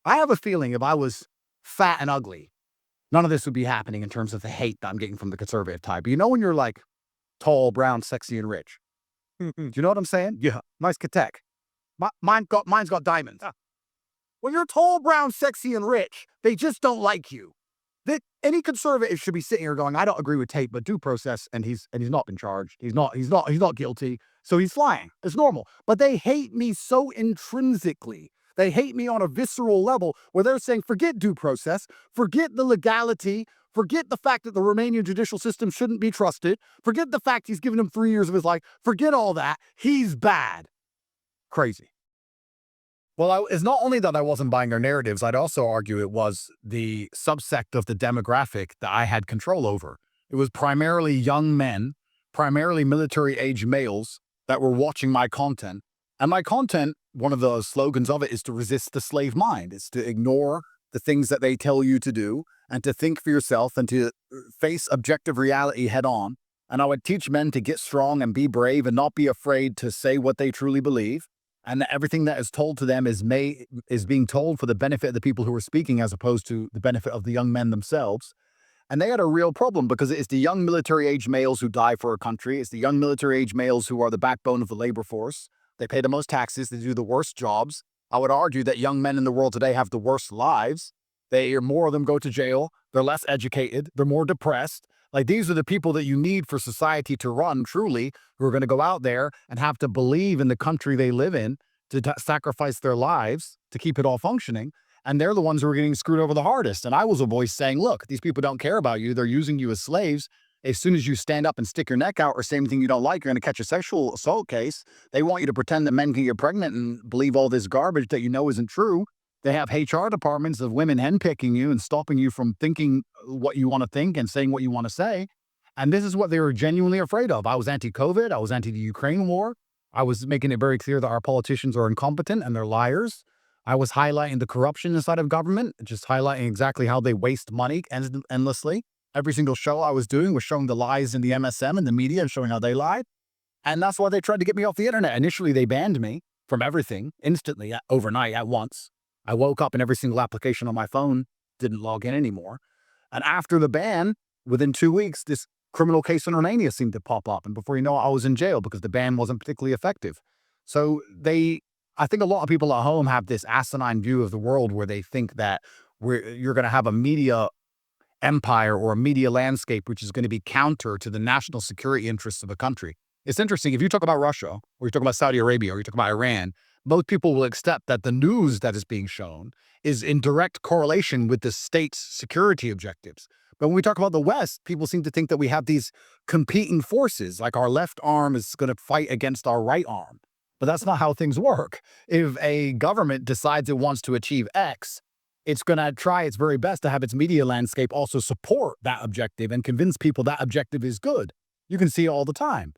I have a feeling if I was fat and ugly, none of this would be happening in terms of the hate that I'm getting from the conservative type. You know, when you're like tall, brown, sexy, and rich. Do you know what I'm saying? Yeah. Nice Katek. Mine's got diamonds. When you're tall, brown, sexy, and rich, they just don't like you. Any conservative should be sitting here going, I don't agree with Tate, but due process, and he's not been charged. He's not guilty. So he's flying. It's normal. But they hate me so intrinsically. They hate me on a visceral level where they're saying, forget due process, forget the legality, forget the fact that the Romanian judicial system shouldn't be trusted, forget the fact he's given him 3 years of his life, forget all that. He's bad. Crazy. Well, it's not only that I wasn't buying their narratives, I'd also argue it was the subsect of the demographic that I had control over. It was primarily young men, primarily military-age males that were watching my content. And my content, one of the slogans of it is to resist the slave mind. It's to ignore the things that they tell you to do and to think for yourself and to face objective reality head on. And I would teach men to get strong and be brave and not be afraid to say what they truly believe. And everything that is told to them is being told for the benefit of the people who are speaking as opposed to the benefit of the young men themselves. And they had a real problem because it's the young military-age males who die for a country. It's the young military-age males who are the backbone of the labor force. They pay the most taxes. They do the worst jobs. I would argue that young men in the world today have the worst lives. More of them go to jail. They're less educated. They're more depressed. Like, these are the people that you need for society to run truly, who are going to go out there and have to believe in the country they live in, to sacrifice their lives to keep it all functioning. And they're the ones who are getting screwed over the hardest. And I was a voice saying, look, these people don't care about you. They're using you as slaves. As soon as you stand up and stick your neck out or say anything you don't like, you're going to catch a sexual assault case. They want you to pretend that men can get pregnant and believe all this garbage that you know isn't true. They have HR departments of women henpicking you and stopping you from thinking what you want to think and saying what you want to say. And this is what they were genuinely afraid of. I was anti-COVID. I was anti the Ukraine war. I was making it very clear that our politicians are incompetent and they're liars. I was highlighting the corruption inside of government, just highlighting exactly how they waste money endlessly. Every single show I was doing was showing the lies in the MSM and the media and showing how they lied. And that's why they tried to get me off the internet. Initially, they banned me from everything instantly, overnight, at once. I woke up and every single application on my phone didn't log in anymore. And after the ban, within 2 weeks, this criminal case in Romania seemed to pop up. And before you know it, I was in jail because the ban wasn't particularly effective. So I think a lot of people at home have this asinine view of the world where they think that you're going to have a media empire or a media landscape which is going to be counter to the national security interests of a country. It's interesting. If you talk about Russia, or you talk about Saudi Arabia, or you talk about Iran, most people will accept that the news that is being shown is in direct correlation with the state's security objectives. But when we talk about the West, people seem to think that we have these competing forces, like our left arm is going to fight against our right arm. But that's not how things work. If a government decides it wants to achieve X, it's going to try its very best to have its media landscape also support that objective and convince people that objective is good. You can see it all the time.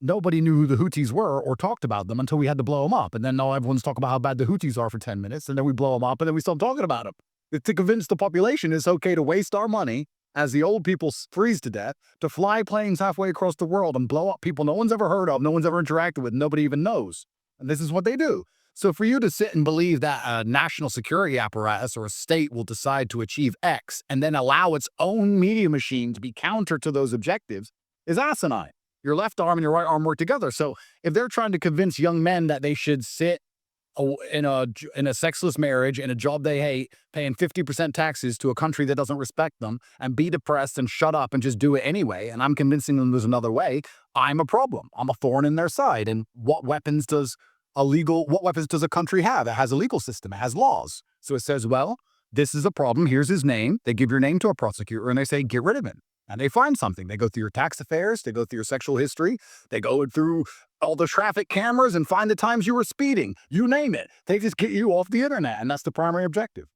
Nobody knew who the Houthis were or talked about them until we had to blow them up. And then now everyone's talking about how bad the Houthis are for 10 minutes. And then we blow them up and then we stop talking about them. To convince the population it's okay to waste our money as the old people freeze to death, to fly planes halfway across the world and blow up people no one's ever heard of, no one's ever interacted with, nobody even knows. And this is what they do. So for you to sit and believe that a national security apparatus or a state will decide to achieve X and then allow its own media machine to be counter to those objectives is asinine. Your left arm and your right arm work together. So if they're trying to convince young men that they should sit in a sexless marriage, in a job they hate, paying 50% taxes to a country that doesn't respect them, and be depressed and shut up and just do it anyway, and I'm convincing them there's another way, I'm a problem. I'm a thorn in their side. And what weapons does a country have? It has a legal system. It has laws. So it says, well, this is a problem. Here's his name. They give your name to a prosecutor and they say, get rid of him. And they find something. They go through your tax affairs. They go through your sexual history. They go through all the traffic cameras and find the times you were speeding. You name it. They just get you off the internet. And that's the primary objective.